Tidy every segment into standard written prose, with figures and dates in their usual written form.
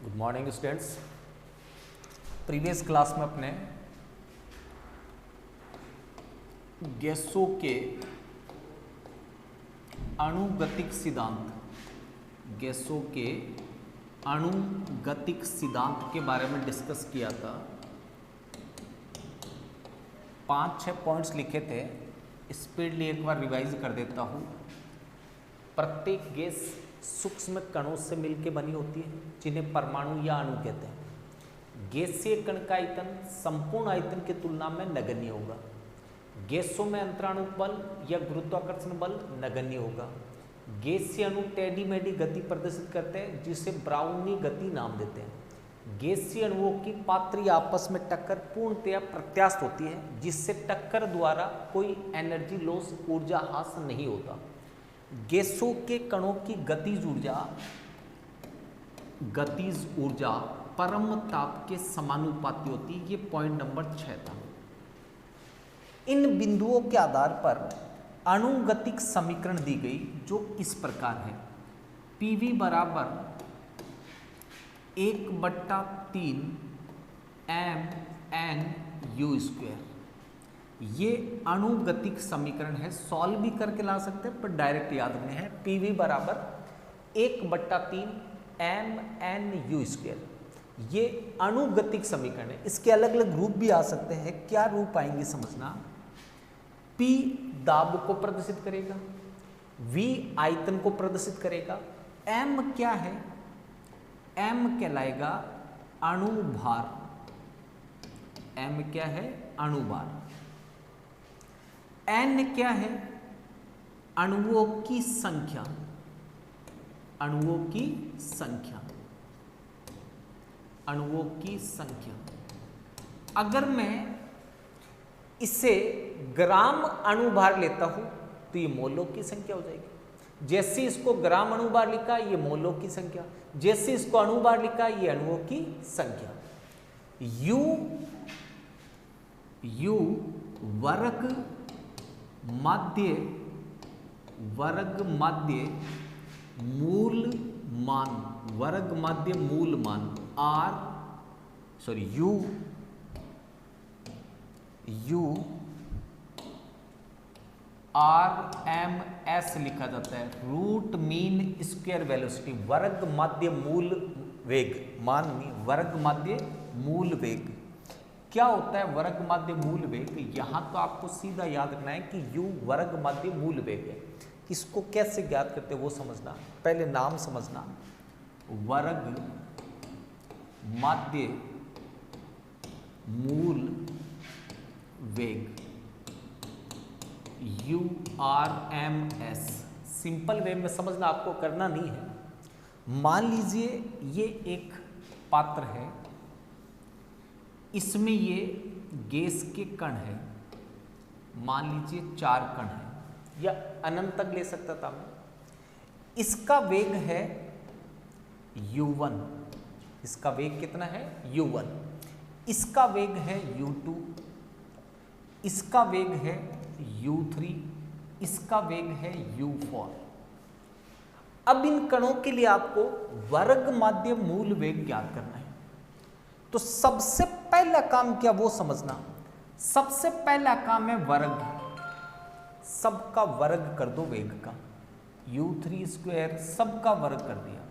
Good morning students. Previous class में अपने गैसों के अणुगतिक सिद्धांत के बारे में डिस्कस किया था। 5-6 पॉइंट्स लिखे थे, स्पीडली एक बार रिवाइज कर देता हूँ। प्रत्येक गैस सूक्ष्म कणों से मिलकर बनी होती है, जिन्हें परमाणु या अणु कहते हैं। गैसीय कण का आयतन संपूर्ण आयतन की तुलना में नगण्य होगा। गैसों में अंतराणु बल या गुरुत्वाकर्षण बल नगण्य होगा। गैसीय अणु टेढ़ी मेढ़ी गति प्रदर्शित करते हैं, जिसे ब्राउनी गति नाम देते हैं। गैसीय अणुओं की पात्र या आपस में टक्कर पूर्णतया प्रत्यास्थ होती है, जिससे टक्कर द्वारा कोई एनर्जी लॉस ऊर्जा ह्रास नहीं होता। गैसों के कणों की गतिज ऊर्जा परम ताप के समानुपाती होती है। ये पॉइंट नंबर 6 था। इन बिंदुओं के आधार पर अणुगतिक समीकरण दी गई, जो इस प्रकार है। PV बराबर 1/3 mNu²। ये अणुगतिक समीकरण है, सॉल्व भी करके ला सकते हैं, पर डायरेक्ट याद नहीं है। PV बराबर 1/3 mNu²। ये अणुगतिक समीकरण है। इसके अलग अलग रूप भी आ सकते हैं। क्या रूप आएंगे समझना। P दाब को प्रदर्शित करेगा, V आयतन को प्रदर्शित करेगा, M क्या है, M कहलाएगा अणुभार। M क्या है, अणुभार। N क्या है, अणुओं की संख्या। अणुओं की संख्या। अगर मैं इसे ग्राम अणुभार लेता हूं तो ये मोलों की संख्या हो जाएगी। जैसे इसको ग्राम अणुभार लिखा, ये मोलों की संख्या। जैसे इसको अणुभार लिखा, ये अणुओं की संख्या। U वर्ग माध्य मूल मान U RMS लिखा जाता है, रूट मीन स्क्वायर वेलोसिटी। वर्ग माध्य मूल वेग, वर्ग माध्य मूल वेग। क्या होता है वर्ग माध्य मूल वेग? यहां तो आपको सीधा याद रखना है कि U वर्ग माध्य मूल वेग है। इसको कैसे ज्ञात करते हैं वो समझना, पहले नाम समझना। वर्ग माध्य मूल वेग URMS। सिंपल वे में समझना, आपको करना नहीं है। मान लीजिए ये एक पात्र है, इसमें ये गैस के कण है। मान लीजिए 4 कण है, या अनंत तक ले सकता था मैं। इसका वेग है U1। इसका वेग कितना है, U1। इसका वेग है U2। इसका वेग है U3। इसका वेग है U4। अब इन कणों के लिए आपको वर्ग माध्य मूल वेग ज्ञात करना है। तो सबसे पहला काम क्या, वो समझना। सबसे पहला काम है वर्ग। सबका वर्ग कर दो वेग का। U3² सबका वर्ग कर दिया,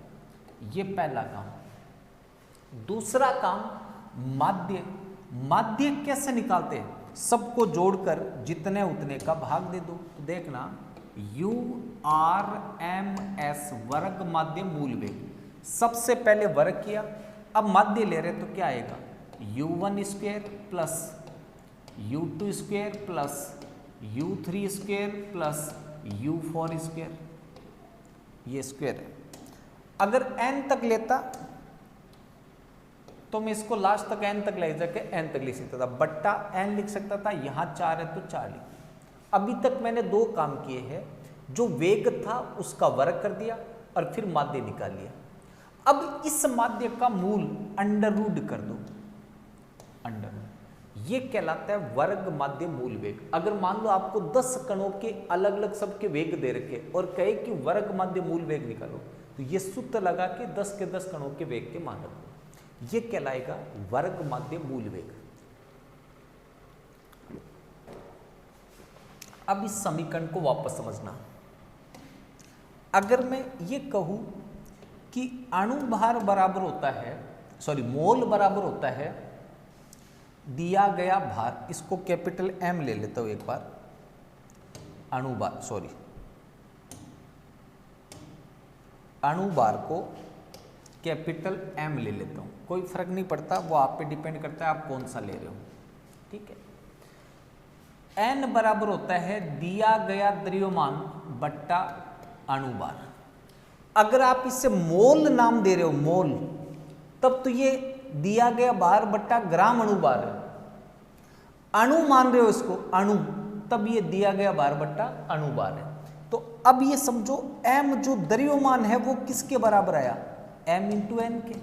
ये पहला काम। दूसरा काम माध्य कैसे निकालते हैं? सबको जोड़कर जितने उतने का भाग दे दो। तो देखना URMS वर्ग माध्य मूल वेग। सबसे पहले वर्ग किया, अब माध्य ले रहे तो क्या आएगा, U1² plus U2² plus U3² plus U4²। ये स्क्वायर है। अगर n तक लेता तो मैं इसको लास्ट तक n तक ले जाके n तक लिख सकता था, बट्टा n लिख सकता था। यहां 4 है तो 4 लिख। अभी तक मैंने 2 काम किए हैं। जो वेग था उसका वर्ग कर दिया और फिर माध्य निकाल लिया। अब इस माध्य का मूल अंडर कर दो। ये कहलाता है वर्ग माध्य मूल वेग। अगर मान लो आपको 10 कणों के अलग अलग सबके वेग दे रखे और कहे कि वर्ग माध्य मूल वेग निकालो, तो ये सूत्र लगा के 10 के 10 कणों के वेग के मान रखो, ये कहलाएगा वर्ग माध्य मूल वेग। अब इस समीकरण को वापस समझना। अगर मैं ये कहूं कि अणुभार बराबर होता है, मोल बराबर होता है दिया गया भार, इसको कैपिटल एम ले लेता हूं एक बार, अणुभार को कैपिटल एम ले लेता हूं, कोई फर्क नहीं पड़ता, वो आप पे डिपेंड करता है आप कौन सा ले रहे हो, ठीक है। एन बराबर होता है दिया गया द्रव्यमान बट्टा अणुभार। अगर आप इसे मोल नाम दे रहे हो, मोल, तब तो ये दिया गया भार बट्टा ग्राम अणुभार है। अणु मान रहे हो इसको, अणु, तब ये दिया गया भार बट्टा अणुभार है। तो अब ये समझो m जो द्रव्यमान है वो किसके बराबर आया, m इंटू एन के।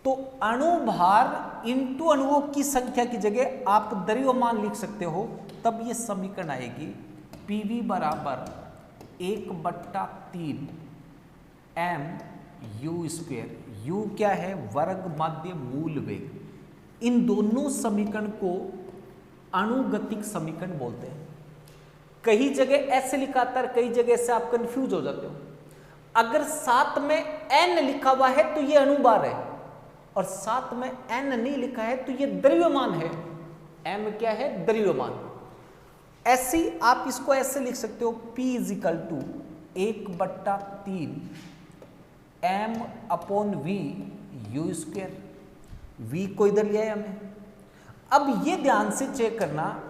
तो अणुभार इंटू अणुओं की संख्या की जगह आप द्रव्यमान लिख सकते हो, तब ये समीकरण आएगी पीवी बराबर 1/3 m u स्क्वायर। u क्या है, वर्ग माध्य मूल वेग। इन दोनों समीकरण को अणुगतिक समीकरण बोलते हैं। कई जगह ऐसे लिखा आता है, कई जगह से आप कंफ्यूज हो जाते हो। अगर साथ में n लिखा हुआ है तो ये अणुभार है, और साथ में n नहीं लिखा है तो ये द्रव्यमान है। m क्या है, द्रव्यमान। ऐसे ही आप इसको ऐसे लिख सकते हो, P = 1/3 m/v u square. v को इधर लिया है हमने। अब ये ध्यान से चेक करना,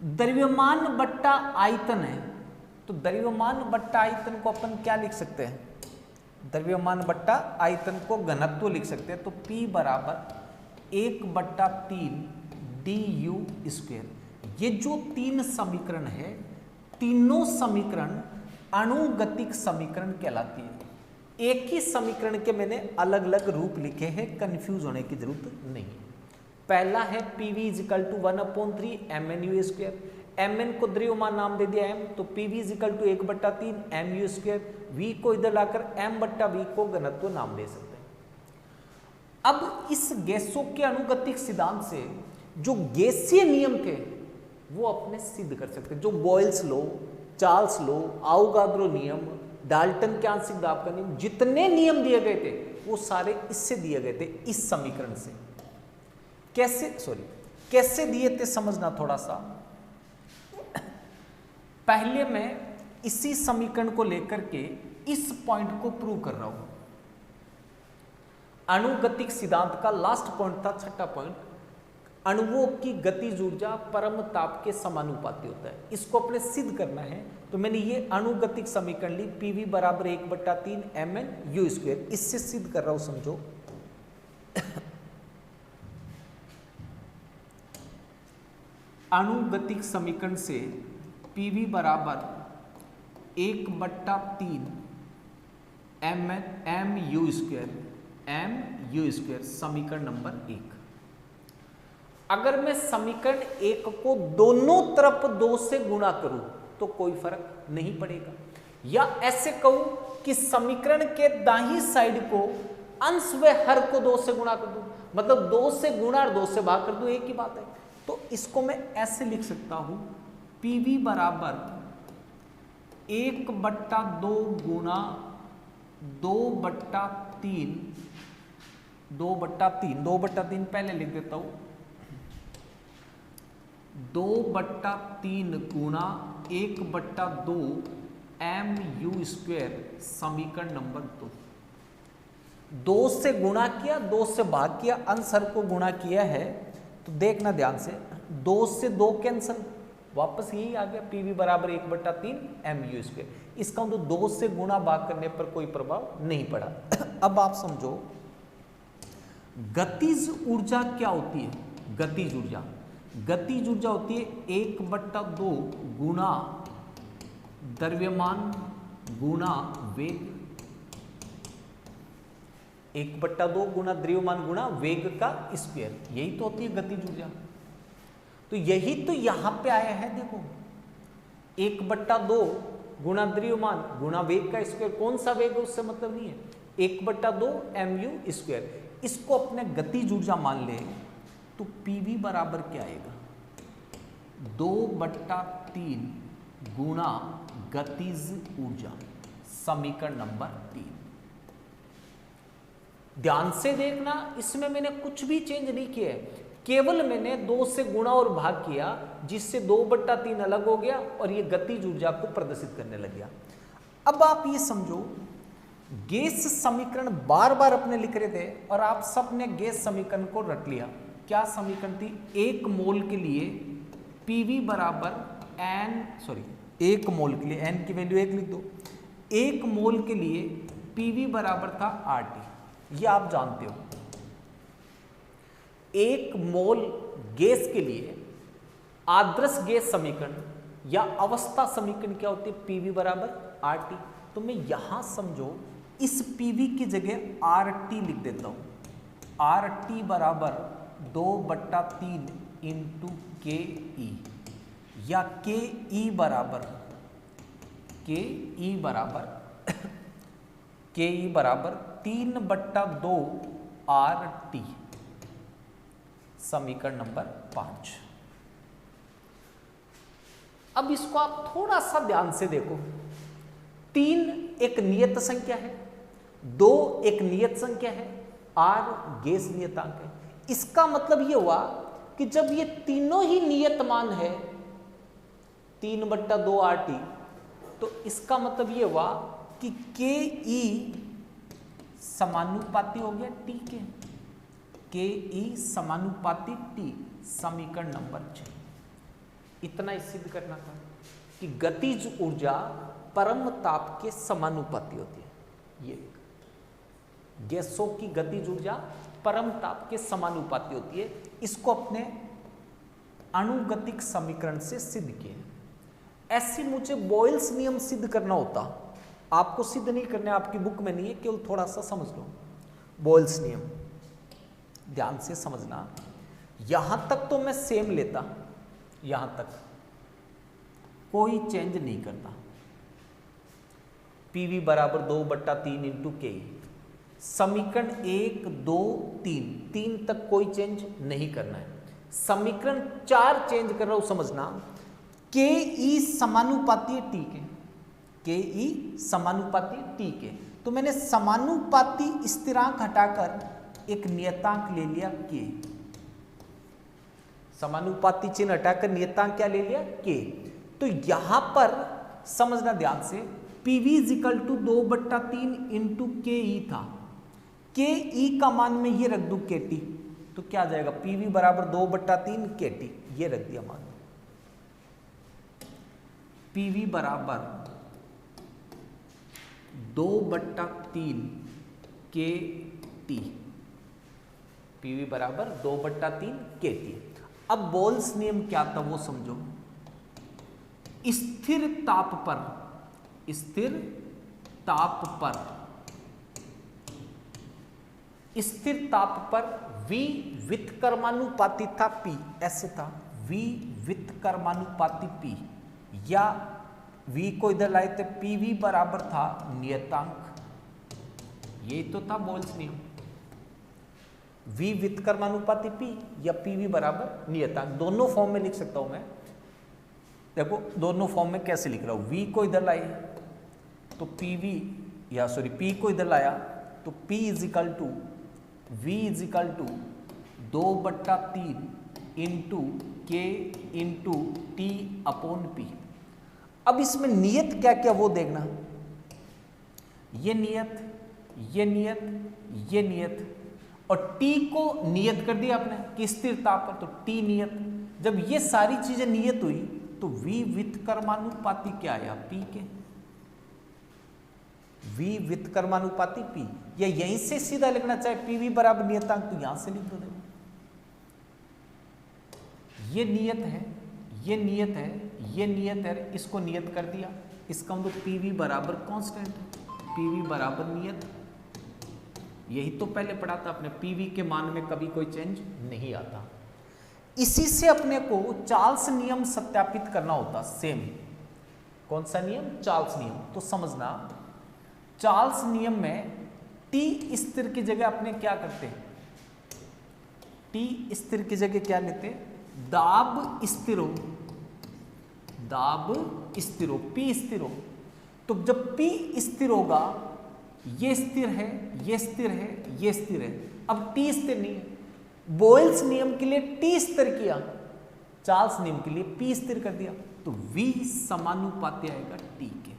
द्रव्यमान बट्टा आयतन है, तो द्रव्यमान बट्टा आयतन को अपन क्या लिख सकते हैं, द्रव्यमान बट्टा आयतन को घनत्व लिख सकते हैं। तो P बराबर 1/3 du स्क्वायर। ये जो तीन समीकरण है, तीनों समीकरण अणुगतिक समीकरण कहलाती है। एक ही समीकरण के मैंने अलग अलग रूप लिखे हैं, कंफ्यूज होने की जरूरत नहीं। पहला है PV = 1/3 mnu स्क्वायर। mn को द्रव्यमान नाम दे दिया m, तो PV = 1/3 mu स्क्वायर। v को इधर लाकर m/v को घनत्व नाम दे सकते हैं। अब इस गैसों के अणुगतिक सिद्धांत से जो गैसीय नियम थे वो अपने सिद्ध कर सकते हैं। जो Boyle's law, Charles law, Avogadro नियम, डाल्टन के आंशिक दाब का नियम, जितने नियम दिए गए थे वो सारे इससे दिए गए थे, इस समीकरण से। कैसे दिए थे समझना थोड़ा सा। पहले मैं इसी समीकरण को लेकर के इस पॉइंट को प्रूव कर रहा हूं। अणुगतिक सिद्धांत का लास्ट पॉइंट था, छठा पॉइंट, अणुओं की गतिज ऊर्जा परम ताप के समानुपाती होता है। इसको अपने सिद्ध करना है, तो मैंने ये अणुगतिक समीकरण ली, PV बराबर 1/3 mn u स्क्वायर। इससे सिद्ध कर रहा हूं, समझो। अणुगतिक समीकरण से PV बराबर 1/3 mu स्क्वायर, समीकरण नंबर 1। अगर मैं समीकरण 1 को दोनों तरफ 2 से गुणा करूं तो कोई फर्क नहीं पड़ेगा। या ऐसे कहूं कि समीकरण के दाहिनी साइड को अंश व हर को 2 से गुणा कर दूं, मतलब 2 से गुणा और 2 से भाग कर दूं, एक ही बात है। तो इसको मैं ऐसे लिख सकता हूं, PV बराबर 1/2 गुणा 2/3, 2/3 पहले लिख देता हूं, 2/3 गुणा 1/2 mu स्क्वायर, समीकरण नंबर 2। 2 से गुणा किया, 2 से भाग किया, अंश हर को गुणा किया है, तो देखना ध्यान से, 2 से 2 कैंसिल, वापस यही आ गया, PV बराबर 1/3 mu स्क्वायर। इसका मतलब 2 से गुणा भाग करने पर कोई प्रभाव नहीं पड़ा। अब आप समझो गतिज ऊर्जा क्या होती है। गतिज ऊर्जा होती है 1/2 गुणा द्रव्यमान गुणा वेग, 1/2 गुणा द्रव्यमान गुणा वेग का स्क्वायर, यही तो होती है गतिज ऊर्जा। तो यही तो यहां पे आया है, देखो 1/2 गुणा द्रव्यमान गुणा वेग का स्क्वायर, कौन सा वेग है उससे मतलब नहीं है, 1/2 mu स्क्वायर। इसको अपने गतिज ऊर्जा मान ले तो पीवी बराबर क्या आएगा, 2/3 गुणा गतिज ऊर्जा, समीकरण नंबर 3। ध्यान से देखना, इसमें मैंने कुछ भी चेंज नहीं किया है, केवल मैंने 2 से गुणा और भाग किया, जिससे 2/3 अलग हो गया और ये गतिज ऊर्जा को प्रदर्शित करने लग गया। अब आप ये समझो, गैस समीकरण बार बार अपने लिख रहे थे और आप सबने गैस समीकरण को रट लिया। क्या समीकरण थी, 1 मोल के लिए पीवी बराबर एक मोल के लिए n की वैल्यू 1 लिख दो, 1 मोल के लिए पीवी बराबर था RT, ये आप जानते हो। 1 मोल गैस के लिए आदर्श गैस समीकरण या अवस्था समीकरण क्या होती है, पीवी बराबर RT। तो मैं यहां समझो इस पीवी की जगह RT लिख देता हूं, RT बराबर 2/3 इंटू KE, या KE बराबर KE बराबर 3/2 RT, समीकरण नंबर 5। अब इसको आप थोड़ा सा ध्यान से देखो, 3 एक नियत संख्या है, 2 एक नियत संख्या है, R गैस नियतांक है। इसका मतलब ये हुआ कि जब ये तीनों ही नियत मान है 3/2 RT, तो इसका मतलब ये हुआ कि KE समानुपाती हो गया T के, KE समानुपाती T, समीकरण नंबर 6। इतना ही सिद्ध करना था कि गतिज ऊर्जा परम ताप के समानुपाती होती है। ये गैसों की गतिज ऊर्जा परम ताप के समानुपाती होती है। इसको अपने अणुगतिक समीकरण से सिद्ध किए। ऐसे मुझे बॉयल्स नियम सिद्ध करना होता, आपको सिद्ध नहीं करना, आपकी बुक में नहीं है, केवल थोड़ा सा समझ लो। बॉयल्स नियम ध्यान से समझना, यहां तक तो मैं सेम लेता, यहां तक कोई चेंज नहीं करता, पीवी बराबर 2/3 इंटू के। समीकरण 1, 2, 3 तक कोई चेंज नहीं करना है। समीकरण 4 चेंज कर रहा हूं, समझना, के ई समानुपाती टी के, के ई समानुपाती टी के। तो मैंने समानुपाती स्थिरांक हटाकर एक नियतांक ले लिया के, समानुपाती चिन्ह हटाकर नियतांक क्या ले लिया, के। तो यहां पर समझना ध्यान से, पीवी इजिकल टू 2/3 इंटू के ई था, के ई का मान में ये रख दूं के टी, तो क्या आ जाएगा, पीवी बराबर 2/3 के टी, ये रख दिया मान। पीवी बराबर 2/3 के टी, पीवी बराबर 2/3 के टी। अब बोल्स नियम क्या था वो समझो। स्थिर ताप पर, स्थिर ताप पर, स्थिर ताप पर V व्युत्क्रमानुपाती था P, ऐसे था, V व्युत्क्रमानुपाती P, या V को इधर लाए थे, PV बराबर था नियतांक, ये तो था बोल्स नियम, V व्युत्क्रमानुपाती P या PV बराबर नियतांक। दोनों फॉर्म में लिख सकता हूं मैं, देखो दोनों फॉर्म में कैसे लिख रहा हूं। V को इधर लाए तो PV, या सॉरी P को इधर लाया तो P equal to V equal to 2/3 into K into T upon P. अब इसमें नियत क्या क्या वो देखना, ये नियत, ये नियत, ये नियत, और T को नियत कर दिया आपने कि स्थिर ताप पर, तो T नियत। जब ये सारी चीजें नियत हुई तो V व्युत्क्रमानुपाती क्या आया, P के, V व्युत्क्रमानुपाती P, या यहीं से सीधा लिखना चाहे PV बराबर नियतांक तो यहां से लिख दो। देखो ये नियत है, ये नियत है, ये नियत है, इसको नियत कर दिया, इसका मतलब PV बराबर कांस्टेंट है, PV बराबर नियत। यही तो पहले पढ़ा था अपने, PV के मान में कभी कोई चेंज नहीं आता। इसी से अपने को चार्ल्स नियम सत्यापित करना होता, सेम। कौन सा नियम? चार्ल्स नियम। तो समझना, चार्ल्स नियम में टी स्थिर की जगह अपने क्या करते हैं? टी स्थिर की जगह क्या लेते हैं? दाब स्थिर हो, दाब स्थिर हो, पी स्थिर हो। तो जब पी स्थिर होगा, ये स्थिर है, ये स्थिर है, ये स्थिर है, अब टी स्थिर नहीं है। बोयल्स नियम के लिए टी स्थिर किया, चार्ल्स नियम के लिए पी स्थिर कर दिया, तो V समानुपाती आएगा टी के।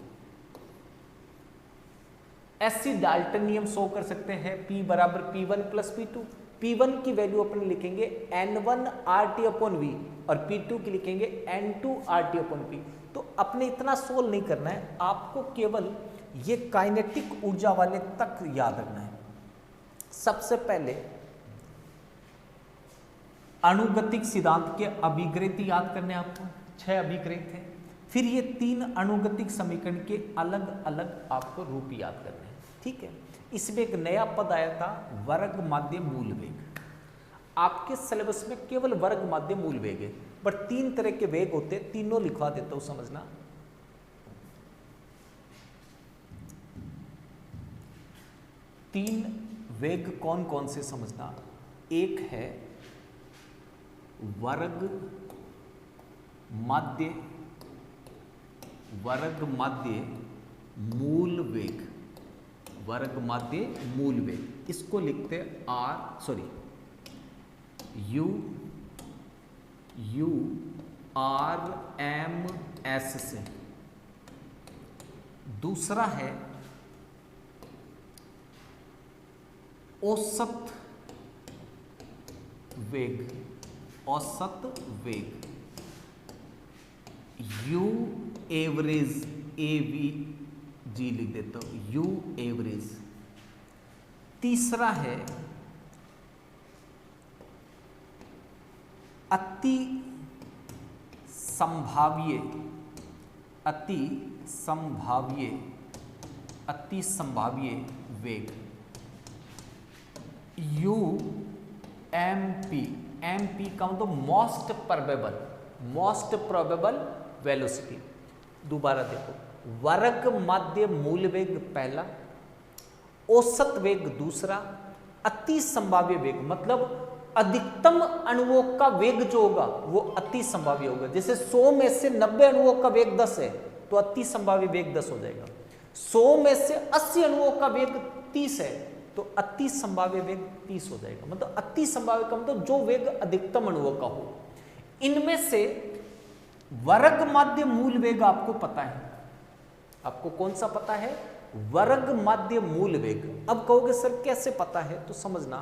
ऐसी डाल्टन नियम शो कर सकते हैं, P बराबर P1 प्लस P2। P1 की वैल्यू अपन लिखेंगे N1 RT अपॉन V और P2 की लिखेंगे N2 RT अपॉन P। तो अपने इतना सोल्व नहीं करना है, आपको केवल ये काइनेटिक ऊर्जा वाले तक याद रखना है। सबसे पहले अणुगतिक सिद्धांत के अभिग्रहित याद करने आपको, 6 अभिग्रहित थे। फिर ये 3 अणुगतिक समीकरण के अलग अलग आपको रूप याद करने हैं, ठीक है। इसमें एक नया पद आया था, वर्ग माध्य मूल वेग। आपके सिलेबस में केवल वर्ग माध्य मूल वेग है, बट 3 तरह के वेग होते हैं, तीनों लिखवा देता हूं, समझना। तीन वेग कौन कौन से समझना। एक है वर्ग माध्य मूल वेग, वर्ग माध्य मूल वेग, इसको लिखते हैं URMS से। दूसरा है औसत वेग, U एवरेज, AVG लिख देता हूं, U एवरेज। तीसरा है अति संभाव्य वेग, MP का मतलब मोस्ट प्रोबेबल वेलोसिटी। दोबारा देखो, वर्ग माध्य मूल वेग पहला, औसत वेग दूसरा, अति संभाव्य वेग मतलब अधिकतम अणुओं का वेग जो होगा वो अति संभाव्य होगा। जैसे 100 में से 90 अणुओं का वेग 10 है तो अति संभाव्य वेग 10 हो जाएगा। 100 में से 80 अणुओं का वेग 30 है तो अति संभाव्य वेग 30 हो जाएगा। मतलब अति संभाव्य का मतलब जो वेग अधिकतम अणुओं का हो। इनमें से वर्ग माध्य मूल वेग आपको पता है, आपको कौन सा पता है? वर्ग माध्य मूल वेग। अब कहोगे सर कैसे पता है, तो समझना,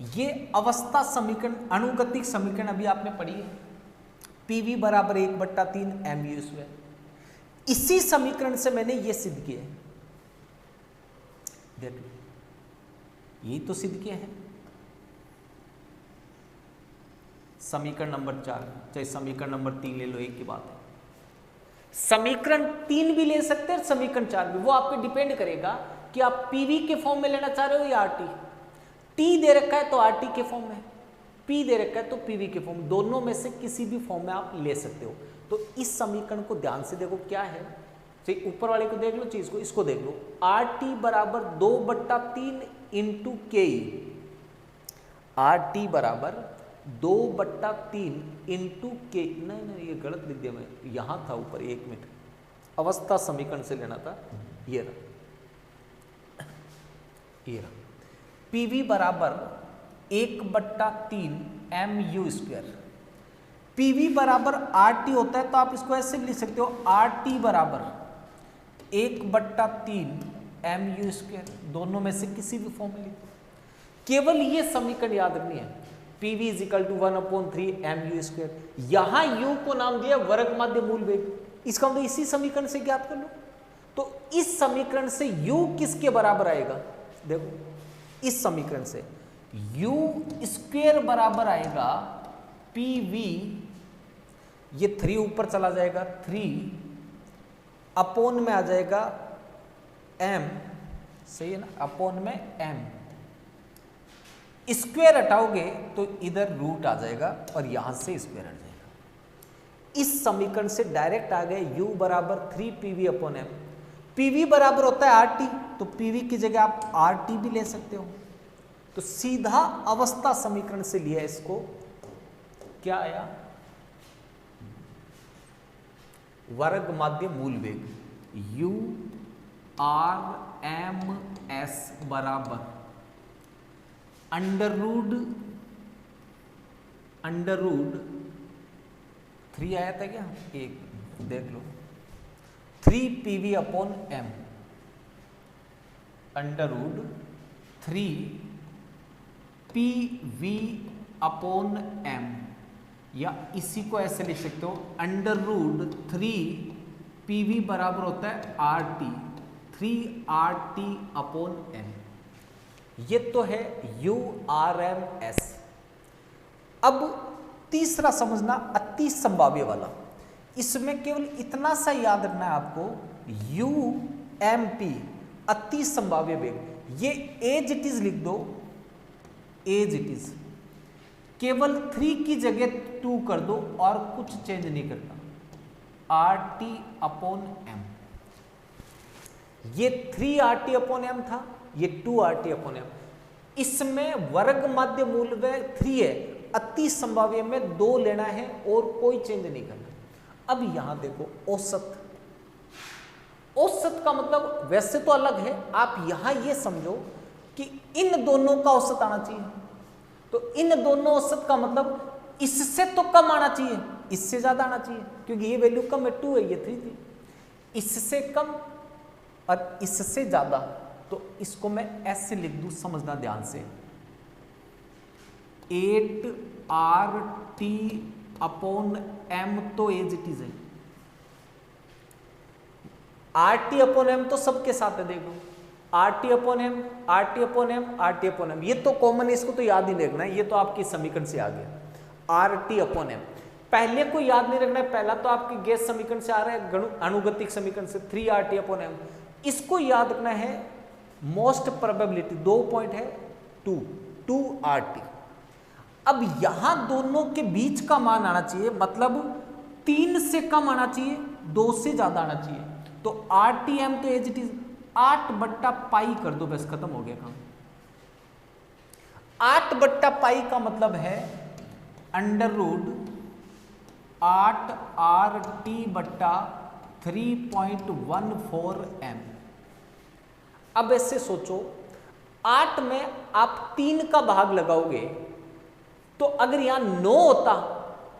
ये अवस्था समीकरण, अणुगतिक समीकरण अभी आपने पढ़ी है, PV बराबर 1/3 mu²। इसी समीकरण से मैंने ये सिद्ध किया है, देख लो, यही तो सिद्ध किया है। समीकरण नंबर 4, चाहे समीकरण नंबर 3 ले लो, एक की बात है। समीकरण 3 भी ले सकते हैं, समीकरण 4 भी, वो आप पे डिपेंड करेगा कि आप PV के फॉर्म में लेना चाह रहे हो या RT। T दे रखा है तो RT के फॉर्म में, P दे रखा है तो PV के फॉर्म, दोनों में से किसी भी फॉर्म में आप ले सकते हो। तो इस समीकरण को ध्यान से देखो क्या है, चाहे ऊपर वाले को देख लो, चीज को, इसको देख लो। RT बराबर 2/3 इंटू KE, RT बराबर 2/3 इंटू के, नहीं ये गलत लिख दिया मैं, यहां था ऊपर, 1 मिनट, अवस्था समीकरण से लेना था, ये रहा, ये रहा। PV बराबर 1/3 mu²। PV बराबर RT होता है तो आप इसको ऐसे भी लिख सकते हो, RT बराबर 1/3 mu², दोनों में से किसी भी फॉर्म में लिखो। केवल ये समीकरण याद रखनी है, PV = 1/3 mu²। यहां U को नाम दिया वर्ग माध्य मूल वेग, इसका मतलब इसी समीकरण से ज्ञात कर लो। तो इस समीकरण से U किसके बराबर आएगा, देखो इस समीकरण से U² बराबर आएगा PV, ये 3 ऊपर चला जाएगा, 3 अपॉन में आ जाएगा M, सही है ना, अपॉन में M, स्क्वायर हटाओगे तो इधर रूट आ जाएगा और यहां से स्क्वायर हट जाएगा। इस समीकरण से डायरेक्ट आ गए u बराबर 3pv/m। pv बराबर होता है RT, तो pv की जगह आप RT भी ले सकते हो। तो सीधा अवस्था समीकरण से लिया इसको, क्या आया, वर्ग माध्य मूल वेग u RMS बराबर अंडर रूट 3 आया था क्या, एक देख लो, 3pv/m अंडर रूट 3pv/m, या इसी को ऐसे लिख सकते हो, अंडर रूट 3pv बराबर होता है RT, 3RT/m। ये तो है URMS। अब तीसरा समझना अति संभाव्य वाला, इसमें केवल इतना सा याद रखना है आपको, UMP अति संभाव्य वेग, ये एज इट इज लिख दो, एज इट इज, केवल 3 की जगह 2 कर दो और कुछ चेंज नहीं करना, RT/m। ये 3RT/m था, ये 2RT/m। इसमें वर्ग माध्य मूल वेग 3 है, अति संभाव्य में 2 लेना है और कोई चेंज नहीं करना। अब यहां देखो औसत, औसत का मतलब वैसे तो अलग है, आप यहां ये समझो कि इन दोनों का औसत आना चाहिए। तो इन दोनों औसत का मतलब इससे तो कम आना चाहिए, इससे ज्यादा आना चाहिए, क्योंकि ये वैल्यू कम है, 2 है, ये 3 थी। इससे कम और इससे ज्यादा, तो इसको मैं ऐसे लिख दूं, समझना ध्यान से, 8RT/m तो एज इट इज है, RT/m तो सबके साथ है, देखो RT/m, RT/m, RT/m, ये तो कॉमन है, इसको तो याद ही नहीं रखना है, ये तो आपकी समीकरण से आ गया, RT/m। पहले को याद नहीं रखना है, पहला तो आपकी गैस समीकरण से आ रहा है, अनुगतिक समीकरण से, 3RT/m। इसको याद रखना है, मोस्ट प्रोबेबिलिटी 2 पॉइंट है, 2RT। अब यहां दोनों के बीच का मान आना चाहिए, मतलब 3 से कम आना चाहिए, 2 से ज्यादा आना चाहिए। तो RTM तो एज इट इज 8/पाई कर दो, बस खत्म हो गया काम। 8/पाई का मतलब है अंडर रूट 8RT/3.14m। अब ऐसे सोचो, 8 में आप 3 का भाग लगाओगे, तो अगर यहां 9 होता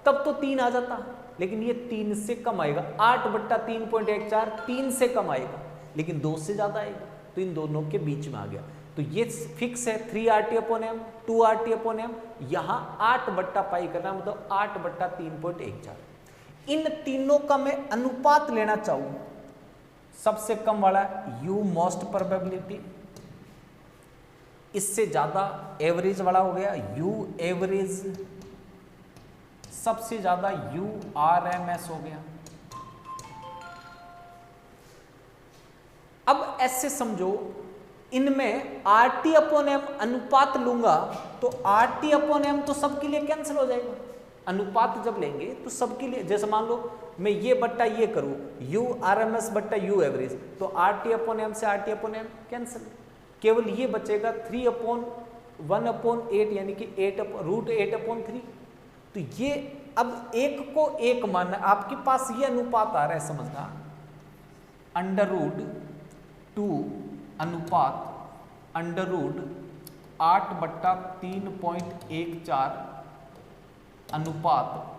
तब तो 3 आ जाता, लेकिन ये 3 से कम आएगा। 8/3.14 3 से कम आएगा, लेकिन 2 से ज्यादा आएगा, तो इन दोनों के बीच में आ गया। तो ये फिक्स है, 3RT/m, 2RT/m। यहां 8/पाई करना, मतलब 8/3.14। इन तीनों का मैं अनुपात लेना चाहूं, सबसे कम वाला U मोस्ट प्रोबेबिलिटी, इससे ज्यादा एवरेज वाला हो गया U एवरेज, सबसे ज्यादा URMS हो गया। अब ऐसे समझो, इनमें RT/m अनुपात लूंगा तो RT/m तो सबके लिए कैंसिल हो जाएगा। अनुपात जब लेंगे तो सबके लिए, जैसे मान लो मैं ये बट्टा ये करूं, URMS बट्टा U एवरेज, तो RT/m से RT/m कैंसिल, केवल ये बचेगा 3/1/8, यानी कि 8√8/3। तो ये अब एक को एक मानना, आपके पास ये अनुपात आ रहा है, समझना, अंडर रूट 2 अनुपात अंडर रूट 8/3.14 अनुपात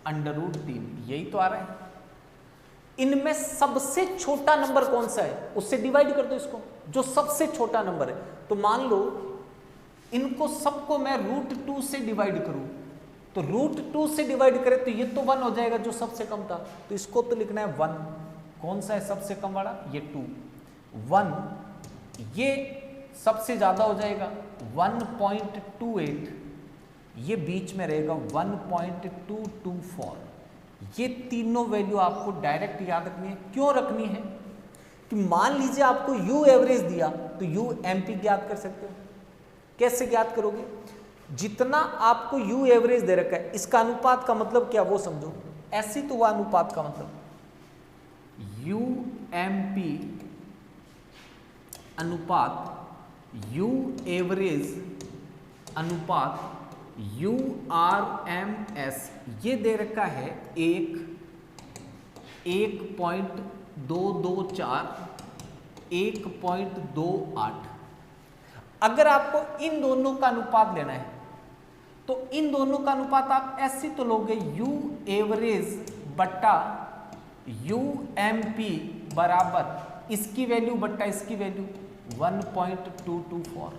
अंडर रूट 3, यही तो आ रहा है। इनमें सबसे छोटा नंबर कौन सा है, उससे डिवाइड कर दो इसको, जो सबसे छोटा नंबर है। तो मान लो इनको सबको मैं √2 से डिवाइड करूं, तो √2 से डिवाइड करें तो ये तो 1 हो जाएगा, जो सबसे कम था। तो इसको तो लिखना है 1। कौन सा है सबसे कम वाला, ये 2, 1। ये सबसे ज्यादा हो जाएगा 1.28, ये बीच में रहेगा 1.224। ये तीनों वैल्यू आपको डायरेक्ट याद रखनी है। क्यों रखनी है, कि मान लीजिए आपको U एवरेज दिया तो UMP ज्ञात कर सकते हो। कैसे ज्ञात करोगे? जितना आपको यू एवरेज दे रखा है, इसका अनुपात का मतलब क्या वो समझो। ऐसी तो वह अनुपात का मतलब यू एम पी अनुपात यू एवरेज अनुपात यू आर एम एस, ये दे रखा है 1.224 1.28। अगर आपको इन दोनों का अनुपात लेना है तो इन दोनों का अनुपात आप ऐसे तो लोगे यू एवरेज बट्टा यू एम पी बराबर इसकी वैल्यू बट्टा इसकी वैल्यू 1.224।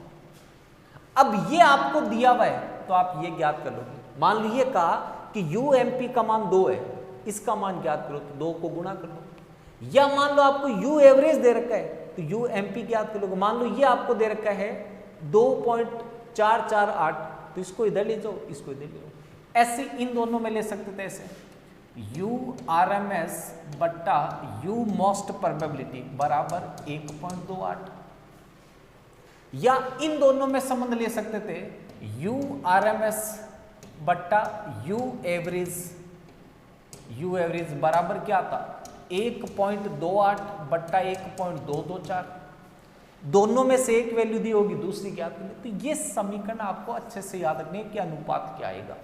अब ये आपको दिया हुआ है तो आप ये ज्ञात कर लोगे। मान लीजिए कहा कि यू एम पी का मान 2 है, इसका मान ज्ञात करो तो 2 को गुणा कर लो। या मान लो आपको यू एवरेज दे रखा है तो यू एम पी ज्ञात कर लोगे। मान लो ये आपको दे रखा है 2.448, तो इसको इधर ले जाओ, इसको इधर ले जाओ। ऐसे इन दोनों में ले सकते थे ऐसे यू आर एम एस बट्टा यू मोस्ट प्रोबेबिलिटी बराबर 1.28, या इन दोनों में संबंध ले सकते थे यू आर एम एस बट्टा यू एवरेज बराबर क्या था 1.28 बट्टा 1.224। दोनों में से एक वैल्यू दी होगी, दूसरी ज्ञात करनी। तो ये समीकरण आपको अच्छे से याद रखने कि अनुपात क्या आएगा,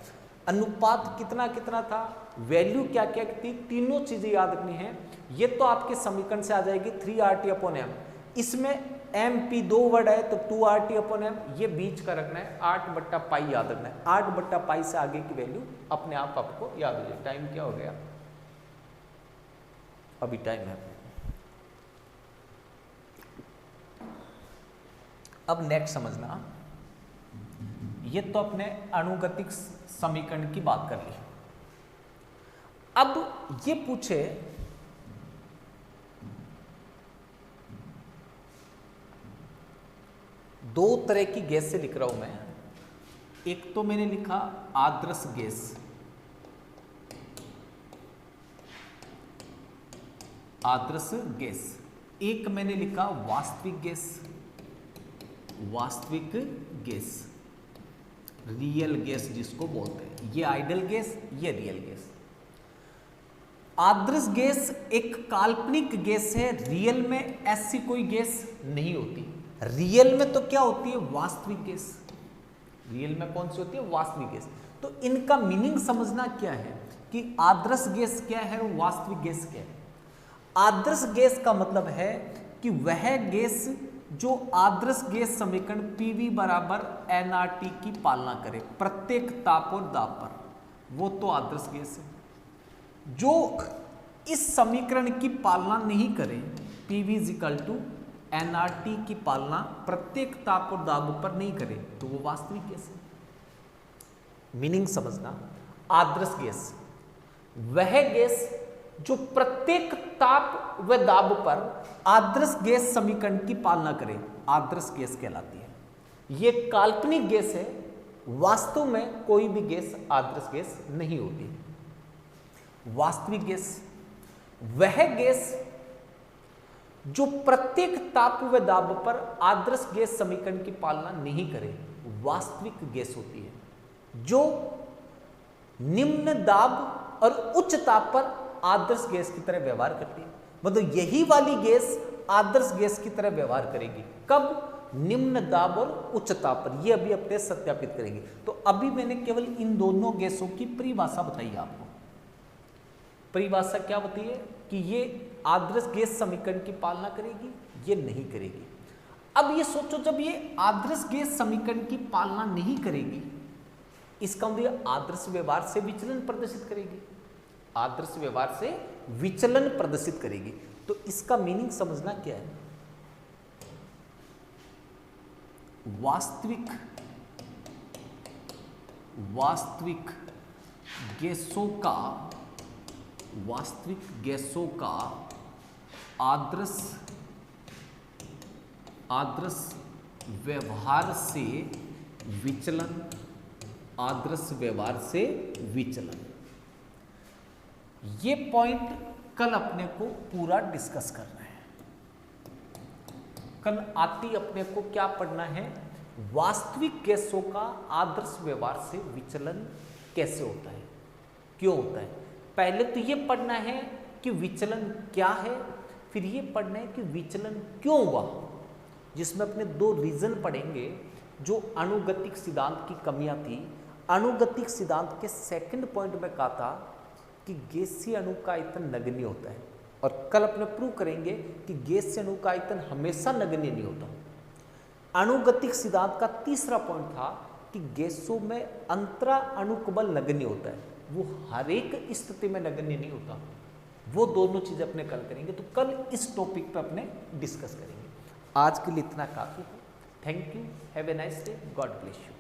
अनुपात कितना कितना था, वैल्यू क्या क्या थी, तीनों चीजें याद रखनी है। ये तो आपके समीकरण से आ जाएगी 3RT/m। इसमें एम पी 2 वर्ड है तो 2RT/m, ये बीच का रखना है, 8/पाई याद रखना है। 8/पाई से आगे की वैल्यू अपने आप आपको याद हो जाए। टाइम क्या हो गया? अभी टाइम है। अब नेक्स्ट समझना, ये तो अपने अनुगतिक समीकरण की बात कर ली। अब ये पूछे दो तरह की गैस से लिख रहा हूं मैं। एक तो मैंने लिखा आदर्श गैस, आदर्श गैस। एक मैंने लिखा वास्तविक गैस, वास्तविक गैस, रियल गैस जिसको बोलते हैं। ये आइडियल गैस, ये रियल गैस। आदर्श गैस एक काल्पनिक गैस है, रियल में ऐसी कोई गैस नहीं होती। रियल में तो क्या होती है? वास्तविक गैस। रियल में कौन सी होती है? वास्तविक गैस। तो इनका मीनिंग समझना क्या है कि आदर्श गैस क्या है और वास्तविक गैस क्या है। आदर्श गैस का मतलब है कि वह गैस जो आदर्श गैस समीकरण पीवी बराबर एनआरटी की पालना करे प्रत्येक ताप और दाब पर, वो तो आदर्श गैस है। जो इस समीकरण की पालना नहीं करे, पीवी इक्वल टू एनआरटी की पालना प्रत्येक ताप और दाब पर नहीं करे, तो वो वास्तविक गैस है। मीनिंग समझना, आदर्श गैस वह गैस जो प्रत्येक ताप व दाब पर आदर्श गैस समीकरण की पालना करे, आदर्श गैस कहलाती है। यह काल्पनिक गैस है, वास्तव में कोई भी गैस आदर्श गैस नहीं होती। वास्तविक गैस वह गैस जो प्रत्येक ताप व दाब पर आदर्श गैस समीकरण की पालना नहीं करे, वास्तविक गैस होती है। जो निम्न दाब और उच्च ताप पर आदर्श गैस की तरह व्यवहार करती है। मतलब यही वाली गैस आदर्श गैस की तरह व्यवहार करेगी। कब? निम्न दाब और उच्च ताप पर। ये अभी अपने सत्यापित करेंगे। तो अभी मैंने केवल इन दोनों गैसों की परिभाषा बताई आपको। परिभाषा क्या बताई है कि ये आदर्श गैस समीकरण की पालना करेगी, ये नहीं करेगी। अब ये सोचो, जब ये आदर्श गैस समीकरण की पालना नहीं करेगी, इसका मतलब आदर्श व्यवहार से विचलन प्रदर्शित करेगी, आदर्श व्यवहार से विचलन प्रदर्शित करेगी। तो इसका मीनिंग समझना क्या है। वास्तविक गैसों का आदर्श व्यवहार से विचलन, आदर्श व्यवहार से विचलन। ये पॉइंट कल अपने को पूरा डिस्कस करना है। कल आती अपने को क्या पढ़ना है वास्तविक गैसों का आदर्श व्यवहार से विचलन कैसे होता है, क्यों होता है। पहले तो ये पढ़ना है कि विचलन क्या है, फिर ये पढ़ना है कि विचलन क्यों हुआ, जिसमें अपने दो रीजन पढ़ेंगे। जो अणुगतिक सिद्धांत की कमियां थी, अणुगतिक सिद्धांत के सेकंड पॉइंट में कहा था कि गैसीय अणु का आयतन नगण्य होता है, और कल अपने प्रूव करेंगे कि गैसीय अणु का आयतन हमेशा नगण्य नहीं होता। अणुगतिक सिद्धांत का तीसरा पॉइंट था कि गैसों में अंतरा अणुक बल नगण्य होता है, वो हर एक स्थिति में नगण्य नहीं होता। वो दोनों चीजें अपने कल करेंगे, तो कल इस टॉपिक पे अपने डिस्कस करेंगे। आज के लिए इतना काफी है। Thank you, have a nice day, God bless you.